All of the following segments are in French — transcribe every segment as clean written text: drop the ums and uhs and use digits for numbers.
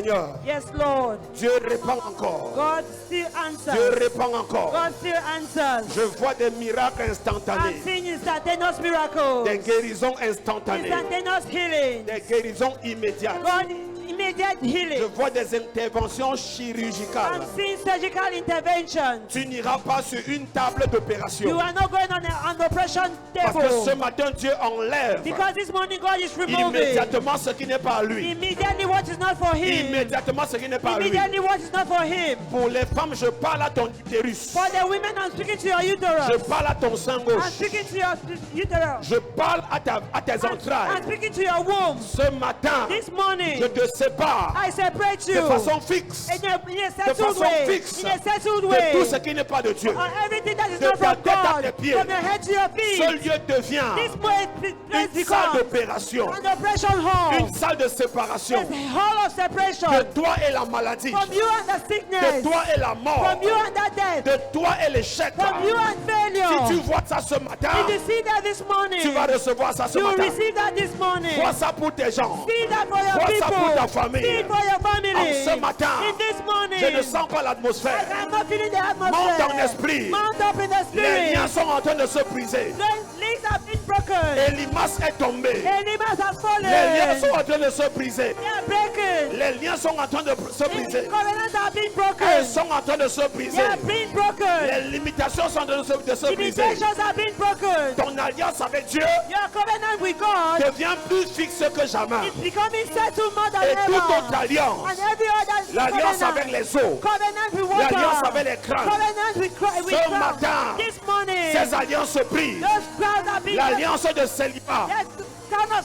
Seigneur. Yes, Lord. Dieu répond encore. God still answers. Dieu répond encore. God still answers. Je vois des miracles I'm instantanés. seeing instantaneous miracles. Des guérisons instantanées. Instantaneous healing. Des guérisons immédiates. God, immediate Je healing. vois des interventions chirurgicales. I'm seeing surgical intervention. Tu n'iras pas sur une table You d'opération. are not going on an operation Parce que ce table. matin, Dieu enlève Because this morning God is removing immédiatement ce qui n'est pas à lui. immediately what is not for him. Immédiatement ce qui n'est pas à lui. Immediately what is not for him. Pour les femmes, je parle à ton utérus. For the women, I'm speaking to your Je uterus. parle à ton sein I'm gauche. speaking to your uterus. Je parle à tes I'm entrailles. speaking to your womb. Ce matin, This morning, je te sépare I separate de you façon fixe in a de settled façon way. fixe In a settled de way. tout ce qui n'est pas de Dieu. On everything that is De not ta from tête à God. tes pieds. From your head to your Ce feet. lieu devient This place une salle becomes d'opération, an operation hall. une salle de séparation It's a hall of separation. de toi et la maladie, From you and the de sickness. toi et la mort, From you and the death. de toi et l'échec. From you and failure. Si tu vois ça ce matin, If you see that this morning, tu vas recevoir ça ce you will matin. receive that this morning. Vois ça pour tes gens. See that for your Vois ça pour ta people. famille. See it for your family. En ce matin, In this morning, je ne sens pas l'atmosphère. I'm not feeling the Monte atmosphere. en esprit. Mount up in the Les spirit. liens sont en train de se briser. The links have been broken. Elimas est tombé. Enemies have fallen. Les liens sont en train de se briser. They are breaking. Les liens sont en train de se briser. Covenants have been Elles broken. sont en train de se They briser. have been broken. Les limitations sont en train de se briser. Limitations have been broken. Ton alliance avec Dieu Your covenant with God devient plus fixe que jamais. is becoming settled more than Et ever. toute autre alliance, And every other l'alliance covenant, avec les eaux, covenant with water, l'alliance avec les crânes, covenant with ce crowds. matin, This morning, ces alliances se brisent. those crowds have been L'alliance de célibat,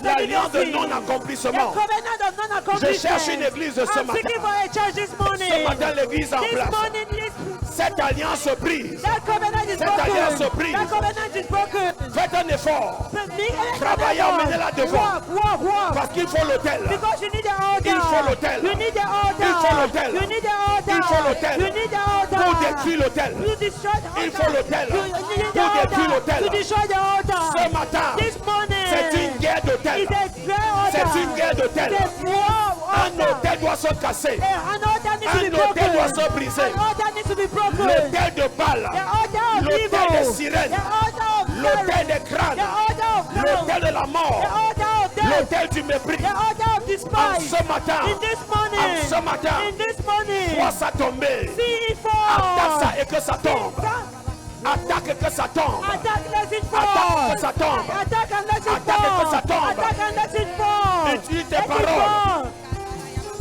l'alliance de non-accomplissement. Je cherche une église ce I'm seeking for matin. a church this morning. Ce matin, l'église en This place. morning, Cette alliance se brise. that covenant is Cette alliance se broken. brise. That covenant is broken. Faites un effort. Travaillez, emmenez-la devant. Walk. Parce qu'il faut l'autel. Because you need the altar. Il faut l'autel. You need the altar. Il faut l'autel. You need the altar. Il faut l'autel. You need the altar. Pour détruire l'autel. You destroy the altar. Il faut l'autel. You need the Pour détruire altar. l'autel. To destroy the altar. Ce matin, This morning. c'est une guerre d'autel. It's a great altar. C'est une guerre d'autel. It's a war Un altar. autel doit se casser. An altar needs to be Un broken. autel doit se briser. An altar needs to be broken. L'autel de Baal. The altar of L'autel evil. des sirènes. The altar of L'autel terror. des crânes. The altar of hell. L'autel de la The mort. altar of death. L'autel du mépris. The altar of En despise. ce matin, In this morning. en ce matin, In this morning. vois ça tomber. See it Attaque fall. ça et que ça tombe. Attaque et que ça tombe. Attack, let it fall. Attaque que ça tombe. Attack and let it Attaque fall. que ça tombe. Attack and let it fall. Utilise tes Let it paroles.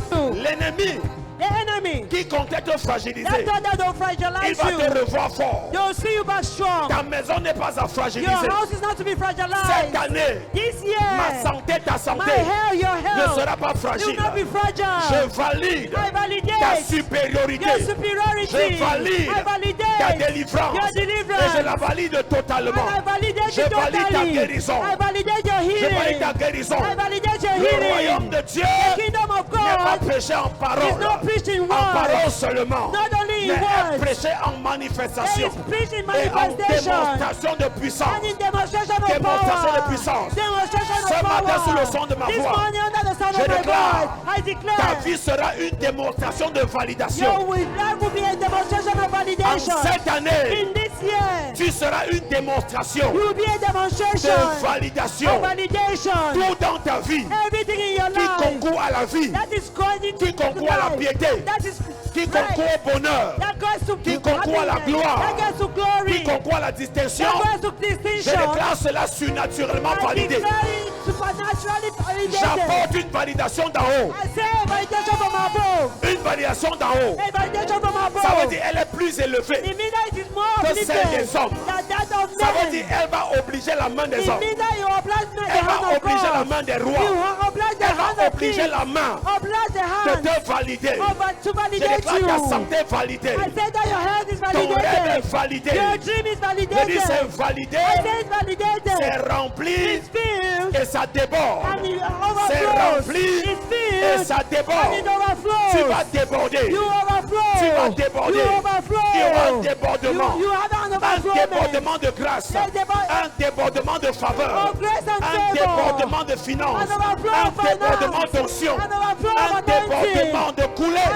fall. L'ennemi The enemy qui comptait te fragiliser, that thought that don't il fragilize va you, te revoir fort. they will see you back strong. Ta maison n'est pas à Your fragiliser. house is not to be Cette fragilized. année, This ma year, santé, ta my santé health, your ne health sera pas will fragile. not be fragile. Je valide I ta validate supériorité. your superiority. Je valide I validate ta délivrance. your Et je deliverance. la valide totalement. And I validate Je it valide ta totally. guérison. I validate your Je valide healing. ta guérison. I validate your Le royaume healing. de Dieu The kingdom of n'est pas God prêché en is parole. not preached in En parole words, seulement. not only in Mais est words. prêché en It manifestation. is preached in Et en manifestation démonstration de puissance. and in demonstration of Démonstration de power. puissance. Demonstration of Ce matin, sous le power. son de ma This voix, morning under the sound je of my déclare, voice, I ta declare vie sera une démonstration de validation. your life will be a demonstration of En validation. cette année, In this year, tu seras une démonstration you will be a demonstration de validation. of validation. Tout dans ta vie Everything in your qui life concourt à la vie, that is going into qui concourt à la life, piété, that is qui right, concourt au bonheur, that goes to qui concourt à la happiness, gloire, that goes to glory, qui concourt à la distinction. that goes to Je distinction. déclare cela surnaturellement I validé. declare it supernaturally validated. J'apporte une validation d'en haut. I say validation from above. Une validation d'en haut. A validation from above. Ça veut dire elle est plus élevée. It means that it is more Que uplifted celle des hommes. than that of Ça veut men. dire elle va obliger la main des It hommes. means that you oblige the Elle hand va of obliger la God. main des You rois. oblige the Elle hand va of obliger kings. la main Oblige the de hand te valider. to Je validate déclare you. ta santé validée. I say that your health is Ton rêve validated. est validé. Your dream is Je validated. dis c'est validé. I say it's validated. C'est rempli It's filled et ça déborde. and it C'est overflows. rempli It's et filled ça and it déborde. overflows. Tu vas déborder. You overflow. Tu vas déborder. You overflow. Il y aura un débordement. You have débordement de grâce, un débordement de faveur, un débordement de finances, un débordement d'onction, un débordement de coulée.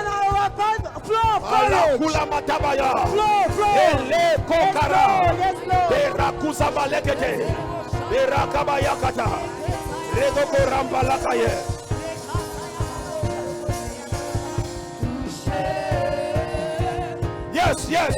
Allah kula matabaya, ele kokara, berakuza balekete, berakabaya kata, redoko rambalakaye. Yes, yes.